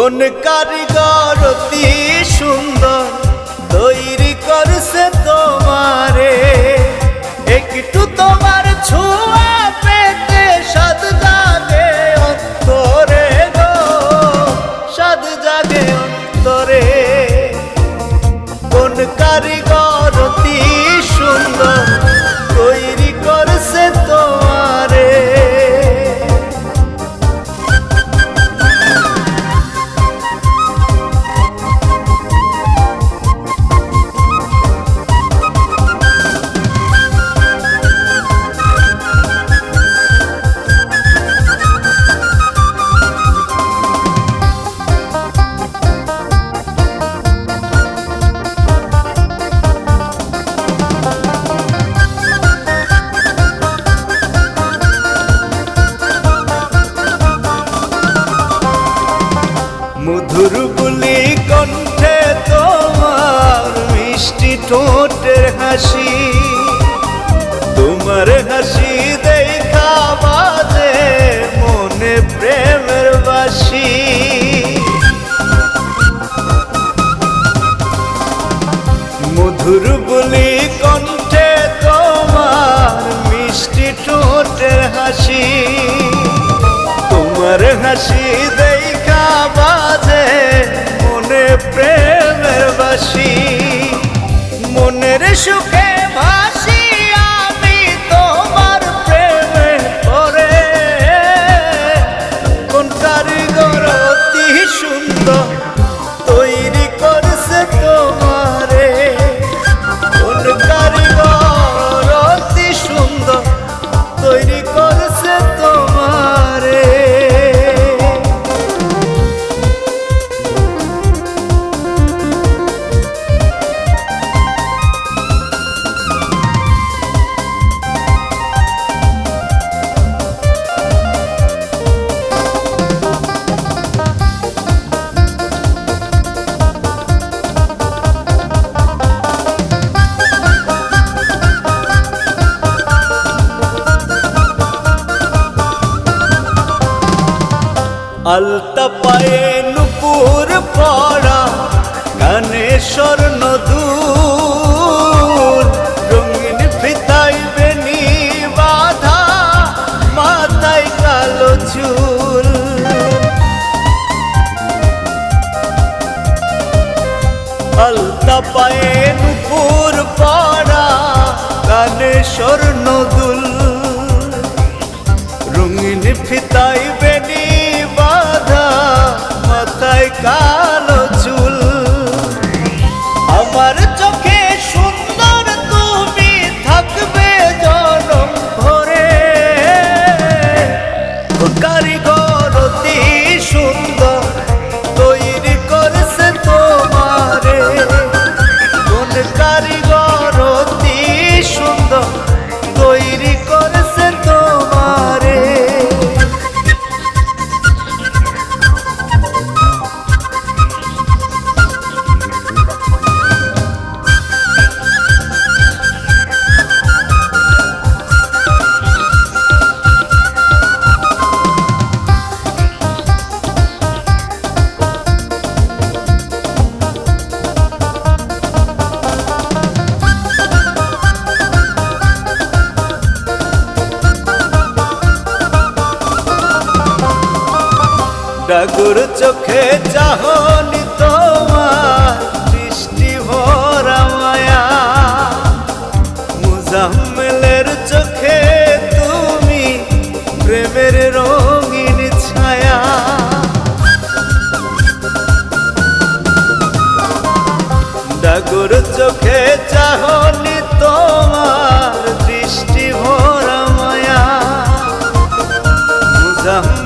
কোন কারিগর অতি সুন্দর তৈরি করছে তোমারে, একটু তোমার ছোঁয়া পেতে সাদ জাগে অন্তরে গো, সাদ জাগে অন্তরে। কোন কারিগর অতি সুন্দর তৈরি করছে তোমারে। মধুর বুলি কণ্ঠে তোমার মিষ্টি ঠোঁটের হাসি, তোমার হাসি দেখা বাজে মনে প্রেমের বাসি। মধুর বুলি কণ্ঠে তোমার মিষ্টি ঠোঁটের হাসি, তোমার হাসি দেখা বাজে মনে প্রেমের বাসি। মনের সুখে ভাসি আমি তোমার প্রেমে পড়ে, কোন কারিগর অতি সুন্দর তৈরি করছে তোমারে। কোন কারিগর অতি সুন্দর তৈরি করছে তোমারে। আলতা পায়ে নুপুর পরা, কানে স্বর্ণ দুল, রঙিন ফিতায় বেনি বাঁধা, মাথায় কালো চুল। আলতা পায়ে নুপুর পরা, কানে স্বর্ণ দুল, রঙিন ফিতায় বেনি বাঁধা, মাথায় কালো চুল। আমার চোখে সুন্দর তুমি থাকবে জনম ভরে, কোন কারিগর অতি সুন্দর তৈরি করছে তোমারে। কোন কারিগর অতি সুন্দর তৈরি করছে তোমারে। ডাগর চোখে চাহনি তোমার দৃষ্টি ভরা মায়া, মুজাম্মেলের চোখে তুমি প্রেমের রঙিন ছায়া। ডাগর চোখে চাহনি তোমার দৃষ্টি ভরা মায়া, মুজাম্মেল